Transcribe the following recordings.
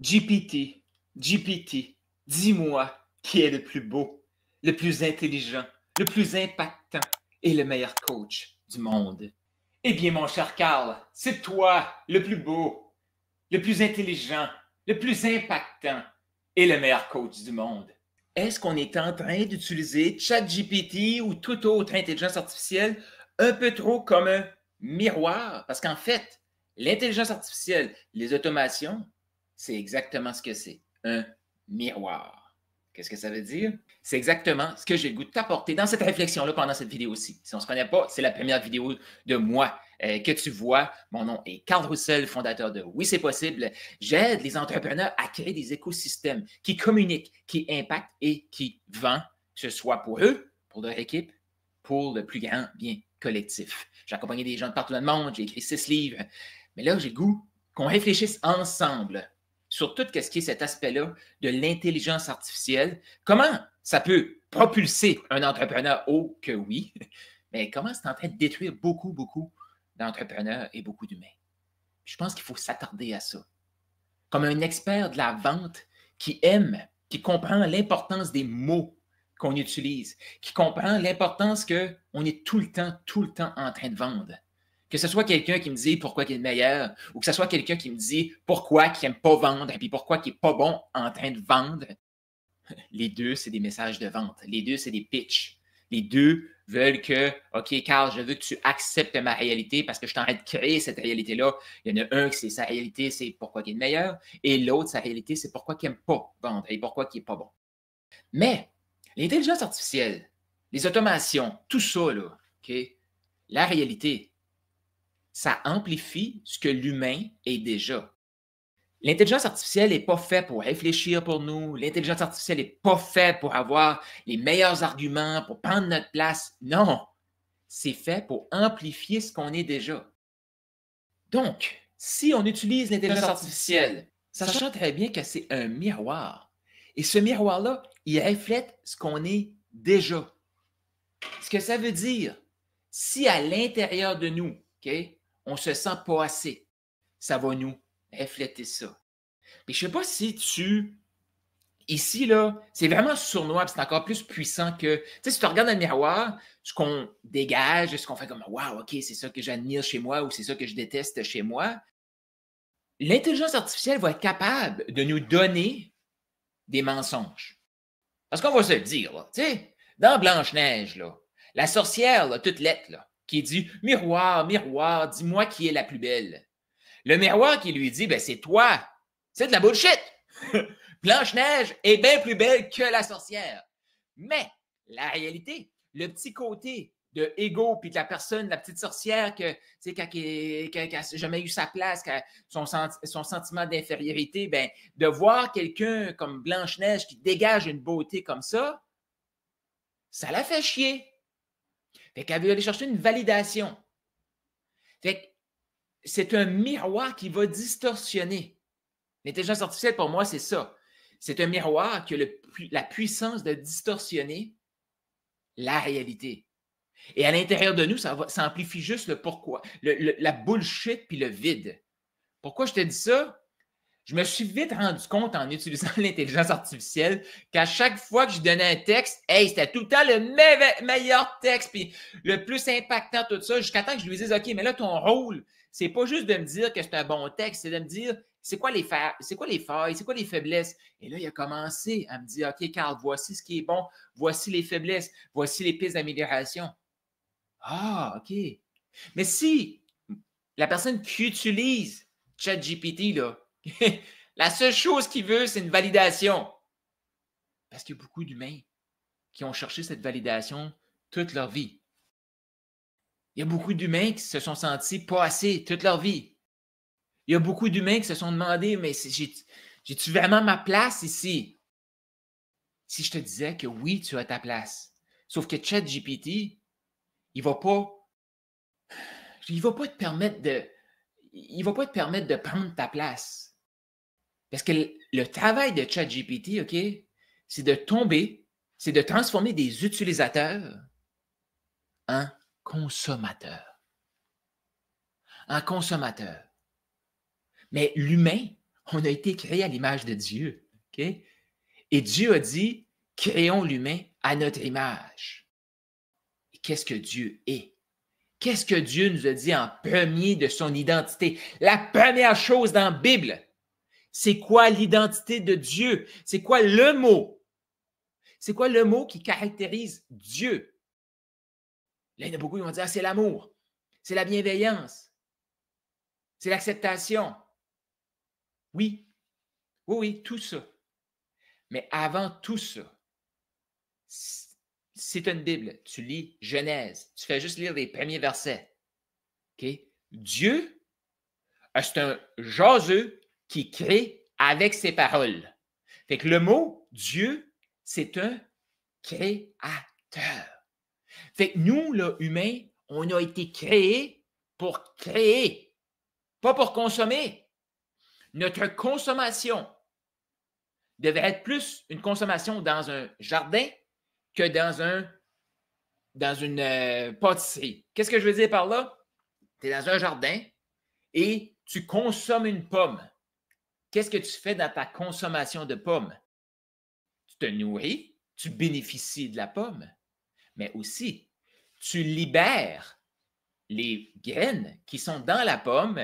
GPT, dis-moi qui est le plus beau, le plus intelligent, le plus impactant et le meilleur coach du monde. Eh bien, mon cher Carl, c'est toi le plus beau, le plus intelligent, le plus impactant et le meilleur coach du monde. Est-ce qu'on est en train d'utiliser ChatGPT ou toute autre intelligence artificielle un peu trop comme un miroir? Parce qu'en fait, l'intelligence artificielle, les automations, c'est exactement ce que c'est, un miroir. Qu'est-ce que ça veut dire? C'est exactement ce que j'ai le goût de t'apporter dans cette réflexion-là pendant cette vidéo-ci. Si on ne se connaît pas, c'est la première vidéo de moi que tu vois. Mon nom est Carl Roussel, fondateur de Oui, c'est possible. J'aide les entrepreneurs à créer des écosystèmes qui communiquent, qui impactent et qui vendent, que ce soit pour eux, pour leur équipe, pour le plus grand bien collectif. J'ai accompagné des gens de partout dans le monde, j'ai écrit 6 livres. Mais là, j'ai le goût qu'on réfléchisse ensemble sur tout ce qui est cet aspect-là de l'intelligence artificielle. Comment ça peut propulser un entrepreneur? Oh que oui! Mais comment c'est en train de détruire beaucoup d'entrepreneurs et beaucoup d'humains? Je pense qu'il faut s'attarder à ça. Comme un expert de la vente qui aime, qui comprend l'importance des mots qu'on utilise, qui comprend l'importance qu'on est tout le temps en train de vendre. Que ce soit quelqu'un qui me dit pourquoi il est le meilleur, ou que ce soit quelqu'un qui me dit pourquoi il n'aime pas vendre, et puis pourquoi il n'est pas bon en train de vendre. Les deux, c'est des messages de vente. Les deux, c'est des pitchs. Les deux veulent que, OK, Carl, je veux que tu acceptes ma réalité parce que je suis en train de créer cette réalité-là. Il y en a un qui c'est sa réalité, c'est pourquoi il est le meilleur, et l'autre, sa réalité, c'est pourquoi il n'aime pas vendre et pourquoi il n'est pas bon. Mais l'intelligence artificielle, les automations, tout ça, là, OK, la réalité, ça amplifie ce que l'humain est déjà. L'intelligence artificielle n'est pas faite pour réfléchir pour nous. L'intelligence artificielle n'est pas faite pour avoir les meilleurs arguments, pour prendre notre place. Non, c'est fait pour amplifier ce qu'on est déjà. Donc, si on utilise l'intelligence artificielle, sachant très bien que c'est un miroir, et ce miroir-là, il reflète ce qu'on est déjà. Ce que ça veut dire, si à l'intérieur de nous, okay, on ne se sent pas assez, ça va nous refléter ça. Mais je ne sais pas si ici, là, c'est vraiment sournois, c'est encore plus puissant que. Tu sais, si tu regardes dans le miroir, ce qu'on dégage, ce qu'on fait comme waouh, OK, c'est ça que j'admire chez moi ou c'est ça que je déteste chez moi. L'intelligence artificielle va être capable de nous donner des mensonges. Parce qu'on va se le dire, là, tu sais, dans Blanche-Neige, là, la sorcière, là, toute lettre, là, qui dit miroir, miroir, dis-moi qui est la plus belle. Le miroir qui lui dit, ben c'est toi. C'est de la bullshit. Blanche-Neige est bien plus belle que la sorcière. Mais la réalité, le petit côté de ego, puis de la personne, la petite sorcière, que, quand elle n'a jamais eu sa place, son sentiment d'infériorité, ben, de voir quelqu'un comme Blanche-Neige qui dégage une beauté comme ça la fait chier. Fait qu'elle veut aller chercher une validation. Fait que c'est un miroir qui va distorsionner. L'intelligence artificielle, pour moi, c'est ça. C'est un miroir qui a la puissance de distorsionner la réalité. Et à l'intérieur de nous, ça amplifie juste le pourquoi, la bullshit puis le vide. Pourquoi je te dis ça? Je me suis vite rendu compte en utilisant l'intelligence artificielle qu'à chaque fois que je donnais un texte, hey, c'était tout le temps le meilleur texte, puis le plus impactant, tout ça, jusqu'à temps que je lui dise, OK, mais là, ton rôle, c'est pas juste de me dire que c'est un bon texte, c'est de me dire, c'est quoi les failles, c'est quoi les faiblesses? Et là, il a commencé à me dire, OK, Carl, voici ce qui est bon, voici les faiblesses, voici les pistes d'amélioration. Ah, OK. Mais si la personne qui utilise ChatGPT, là, la seule chose qu'il veut, c'est une validation. Parce qu'il y a beaucoup d'humains qui ont cherché cette validation toute leur vie. Il y a beaucoup d'humains qui se sont sentis pas assez toute leur vie. Il y a beaucoup d'humains qui se sont demandé, mais j'ai-tu vraiment ma place ici? Si je te disais que oui, tu as ta place. Sauf que ChatGPT, il va pas te permettre de prendre ta place. Parce que le travail de ChatGPT, OK, c'est de transformer des utilisateurs en consommateurs. En consommateurs. Mais l'humain, On a été créé à l'image de Dieu. Okay? Et Dieu a dit, créons l'humain à notre image. Et qu'est-ce que Dieu est? Qu'est-ce que Dieu nous a dit en premier de son identité? La première chose dans la Bible, c'est quoi l'identité de Dieu? C'est quoi le mot? C'est quoi le mot qui caractérise Dieu? Là, il y en a beaucoup qui vont dire, c'est l'amour, c'est la bienveillance, c'est l'acceptation. Oui, oui, oui, tout ça. Mais avant tout ça, c'est une Bible. Tu lis Genèse, tu fais juste lire les premiers versets. Okay? Dieu, c'est un jaseux qui crée avec ses paroles. Fait que le mot Dieu, c'est un créateur. Fait que nous, là, humains, on a été créés pour créer, pas pour consommer. Notre consommation devrait être plus une consommation dans un jardin que dans une pâtisserie. Qu'est-ce que je veux dire par là? Tu es dans un jardin et tu consommes une pomme. Qu'est-ce que tu fais dans ta consommation de pommes? Tu te nourris, tu bénéficies de la pomme, mais aussi tu libères les graines qui sont dans la pomme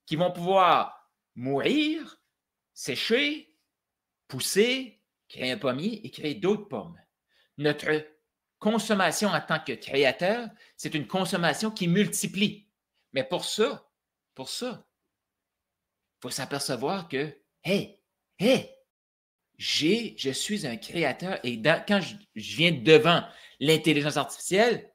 qui vont pouvoir mourir, sécher, pousser, créer un pommier et créer d'autres pommes. Notre consommation en tant que créateur, c'est une consommation qui multiplie. Mais pour ça, il faut s'apercevoir que, je suis un créateur et quand je viens devant l'intelligence artificielle,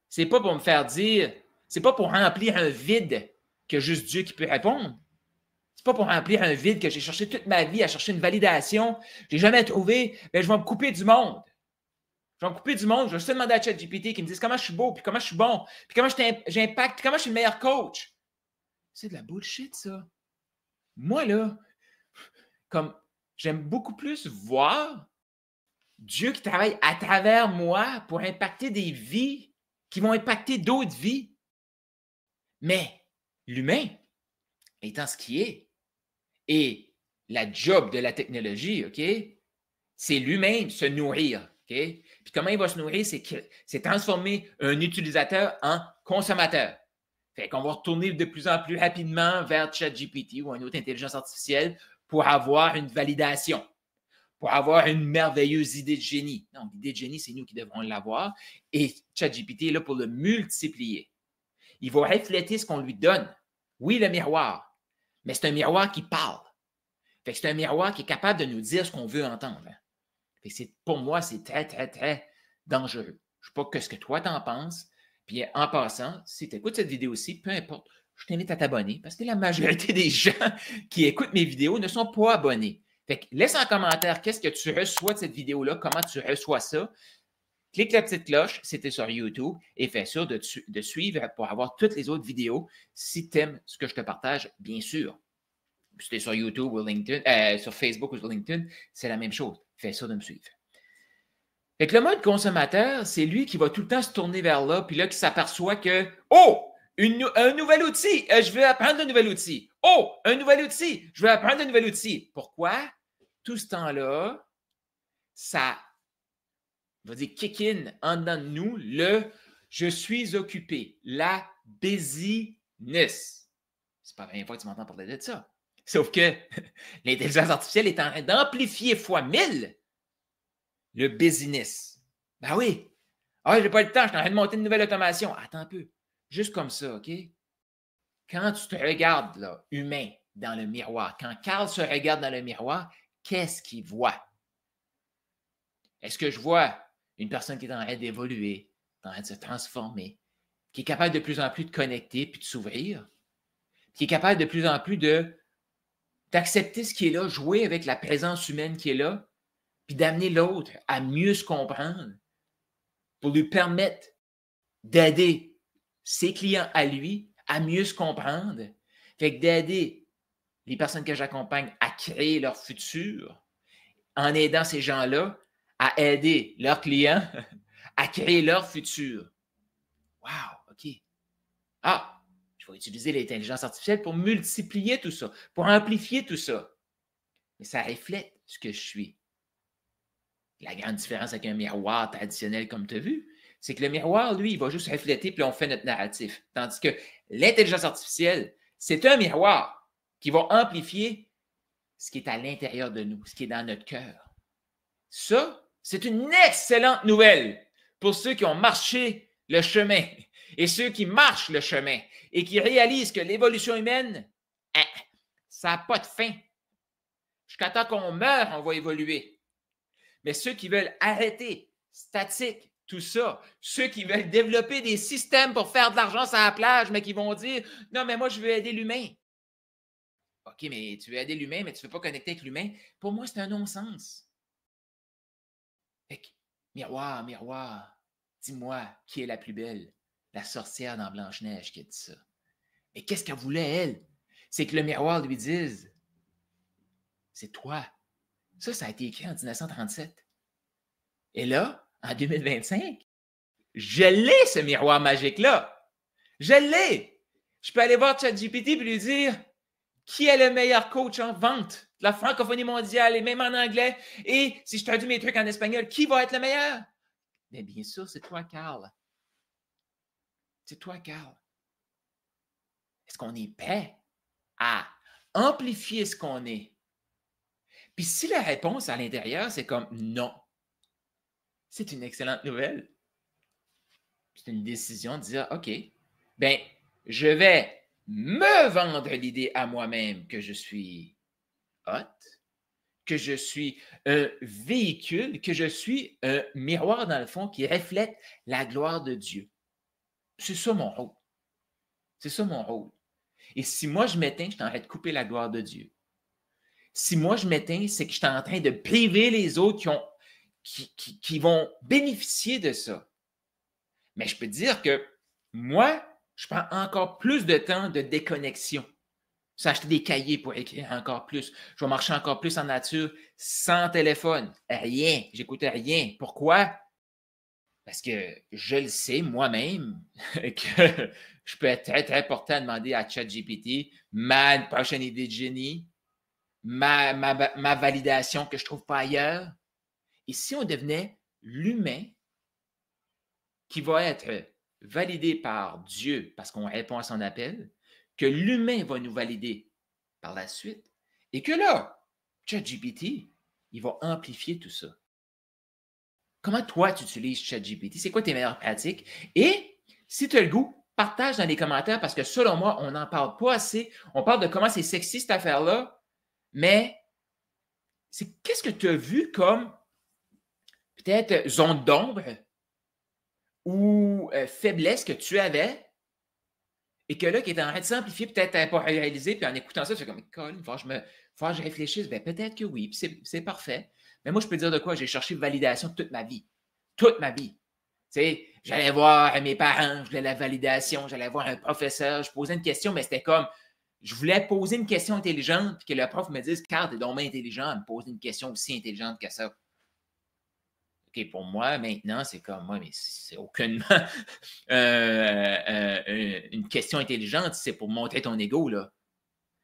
c'est pas pour me faire dire, c'est pas pour remplir un vide que juste Dieu qui peut répondre. C'est pas pour remplir un vide que j'ai cherché toute ma vie à chercher une validation. Je n'ai jamais trouvé. Bien, je vais me couper du monde. Je vais me couper du monde. Je vais juste demander à ChatGPT qui me dise comment je suis beau, puis comment je suis bon, puis comment j'impacte, puis comment je suis le meilleur coach. C'est de la bullshit, ça. Moi, là, comme j'aime beaucoup plus voir Dieu qui travaille à travers moi pour impacter des vies qui vont impacter d'autres vies. Mais l'humain, étant ce qui est, et la job de la technologie, OK, c'est lui-même se nourrir. OK? Puis comment il va se nourrir, c'est transformer un utilisateur en consommateur. Fait qu'on va retourner de plus en plus rapidement vers ChatGPT ou une autre intelligence artificielle pour avoir une validation, pour avoir une merveilleuse idée de génie. Non, l'idée de génie, c'est nous qui devrons l'avoir. Et ChatGPT est là pour le multiplier. Il va refléter ce qu'on lui donne. Oui, le miroir, mais c'est un miroir qui parle. Fait que c'est un miroir qui est capable de nous dire ce qu'on veut entendre. Fait que pour moi, c'est très, très, très dangereux. Je ne sais pas ce que toi t'en penses. Puis en passant, si tu écoutes cette vidéo aussi, peu importe, je t'invite à t'abonner parce que la majorité des gens qui écoutent mes vidéos ne sont pas abonnés. Fait que laisse en commentaire qu'est-ce que tu reçois de cette vidéo-là, comment tu reçois ça. Clique la petite cloche si tu es sur YouTube et fais sûr de suivre pour avoir toutes les autres vidéos si tu aimes ce que je te partage, bien sûr. Si tu es sur YouTube ou LinkedIn, sur Facebook ou sur LinkedIn, c'est la même chose. Fais ça de me suivre. Fait que le mode consommateur, c'est lui qui va tout le temps se tourner vers là, puis là, qui s'aperçoit que, oh, un nouvel outil, je veux apprendre un nouvel outil. Oh, un nouvel outil, je veux apprendre un nouvel outil. Pourquoi? Tout ce temps-là, ça va dire kick in en dedans de nous le je suis occupé, la busyness. C'est pas la première fois que tu m'entends parler de ça. Sauf que l'intelligence artificielle est en train d'amplifier fois 1000 le business. Ben oui. Ah, j'ai pas le temps, je suis en train de monter une nouvelle automation. Attends un peu. Juste comme ça, OK? Quand tu te regardes, là, humain, dans le miroir, quand Carl se regarde dans le miroir, qu'est-ce qu'il voit? Est-ce que je vois une personne qui est en train d'évoluer, en train de se transformer, qui est capable de plus en plus de connecter puis de s'ouvrir, qui est capable de plus en plus d'accepter ce qui est là, jouer avec la présence humaine qui est là, puis d'amener l'autre à mieux se comprendre pour lui permettre d'aider ses clients à lui à mieux se comprendre, fait que d'aider les personnes que j'accompagne à créer leur futur en aidant ces gens-là à aider leurs clients à créer leur futur. Wow, OK. Ah, faut utiliser l'intelligence artificielle pour multiplier tout ça, pour amplifier tout ça. Mais ça reflète ce que je suis. La grande différence avec un miroir traditionnel comme tu as vu, c'est que le miroir, lui, il va juste refléter, puis on fait notre narratif. Tandis que l'intelligence artificielle, c'est un miroir qui va amplifier ce qui est à l'intérieur de nous, ce qui est dans notre cœur. Ça, c'est une excellente nouvelle pour ceux qui ont marché le chemin et ceux qui marchent le chemin et qui réalisent que l'évolution humaine, ça n'a pas de fin. Jusqu'à temps qu'on meure, on va évoluer. Mais ceux qui veulent arrêter, statique, tout ça, ceux qui veulent développer des systèmes pour faire de l'argent sur la plage, mais qui vont dire « Non, mais moi, je veux aider l'humain. » OK, mais tu veux aider l'humain, mais tu ne veux pas connecter avec l'humain. Pour moi, c'est un non-sens. Fait que, miroir, miroir, dis-moi qui est la plus belle? La sorcière dans Blanche-Neige qui a dit ça. Mais qu'est-ce qu'elle voulait, elle? C'est que le miroir lui dise « C'est toi. » Ça a été écrit en 1937. Et là, en 2025, je l'ai, ce miroir magique-là. Je l'ai. Je peux aller voir ChatGPT et lui dire qui est le meilleur coach en vente de la francophonie mondiale et même en anglais. Et si je traduis mes trucs en espagnol, qui va être le meilleur? Mais bien sûr, c'est toi, Carl. C'est toi, Carl. Est-ce qu'on est prêt à amplifier ce qu'on est? Puis si la réponse à l'intérieur, c'est comme non, c'est une excellente nouvelle. C'est une décision de dire, OK, bien, je vais me vendre l'idée à moi-même que je suis hot, que je suis un véhicule, que je suis un miroir, dans le fond, qui reflète la gloire de Dieu. C'est ça mon rôle. C'est ça mon rôle. Et si moi je m'éteins, je suis en train de couper la gloire de Dieu. Si moi je m'éteins, c'est que je suis en train de priver les autres qui vont bénéficier de ça. Mais je peux te dire que moi, je prends encore plus de temps de déconnexion. S'acheter des cahiers pour écrire encore plus. Je vais marcher encore plus en nature, sans téléphone. Rien. J'écoute rien. Pourquoi? Parce que je le sais moi-même que je peux être très, très porté à demander à ChatGPT ma prochaine idée de génie, ma validation que je ne trouve pas ailleurs. Et si on devenait l'humain qui va être validé par Dieu parce qu'on répond à son appel, que l'humain va nous valider par la suite, et que là, ChatGPT, il va amplifier tout ça. Comment toi, tu utilises ChatGPT? C'est quoi tes meilleures pratiques? Et si tu as le goût, partage dans les commentaires parce que selon moi, on n'en parle pas assez. On parle de comment c'est sexy cette affaire-là, mais qu'est-ce que tu as vu comme peut-être zone d'ombre ou faiblesse que tu avais et que là, qui est en train de s'amplifier, peut-être tu n'avais pas réalisé, puis en écoutant ça, tu fais comme, il faut que je réfléchisse. Ben, peut-être que oui, puis c'est parfait. Mais moi, je peux dire de quoi? J'ai cherché validation toute ma vie. Toute ma vie. Tu sais, j'allais voir mes parents, je voulais la validation, j'allais voir un professeur, je posais une question, mais c'était comme, je voulais poser une question intelligente, puis que le prof me dise, Carl, t'es donc bien intelligent, me poser une question aussi intelligente que ça. OK, pour moi, maintenant, c'est comme, moi, mais c'est aucunement une question intelligente, c'est pour montrer ton ego, là.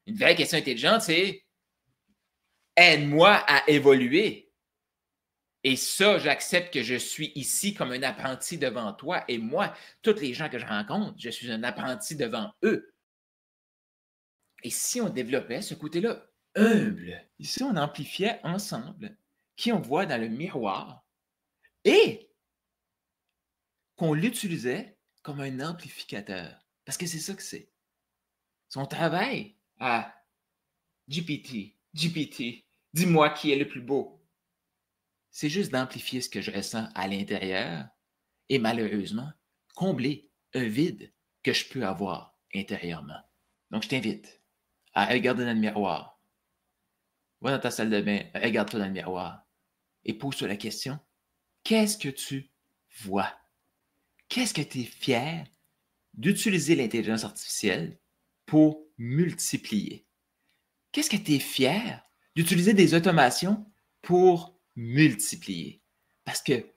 Une vraie question intelligente, c'est aide-moi à évoluer. Et ça, j'accepte que je suis ici comme un apprenti devant toi. Et moi, tous les gens que je rencontre, je suis un apprenti devant eux. Et si on développait ce côté-là humble, et si on amplifiait ensemble qui on voit dans le miroir et qu'on l'utilisait comme un amplificateur. Parce que c'est ça que c'est. Son travail à GPT, dis-moi qui est le plus beau. C'est juste d'amplifier ce que je ressens à l'intérieur et malheureusement, combler un vide que je peux avoir intérieurement. Donc, je t'invite à regarder dans le miroir. Va dans ta salle de bain, regarde-toi dans le miroir et pose-toi la question, qu'est-ce que tu vois? Qu'est-ce que tu es fier d'utiliser l'intelligence artificielle pour multiplier? Qu'est-ce que tu es fier d'utiliser des automations pour multiplier? Parce que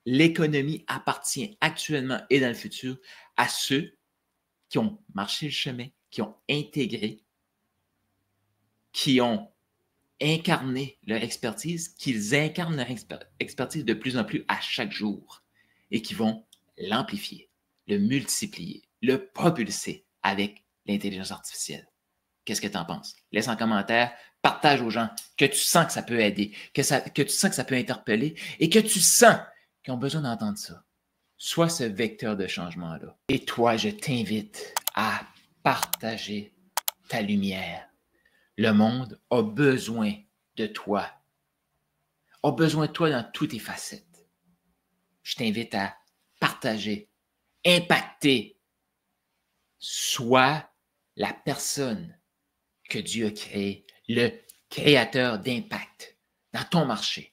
l'économie appartient actuellement et dans le futur à ceux qui ont marché le chemin, qui ont intégré, qui ont incarné leur expertise, qu'ils incarnent leur expertise de plus en plus à chaque jour et qui vont l'amplifier, le multiplier, le propulser avec l'intelligence artificielle. Qu'est-ce que tu en penses? Laisse en commentaire, partage aux gens que tu sens que ça peut aider, que tu sens que ça peut interpeller et que tu sens qu'ils ont besoin d'entendre ça. Sois ce vecteur de changement-là. Et toi, je t'invite à partager ta lumière. Le monde a besoin de toi. A besoin de toi dans toutes tes facettes. Je t'invite à partager, impacter. Sois la personne que Dieu a créée, le créateur d'impact dans ton marché.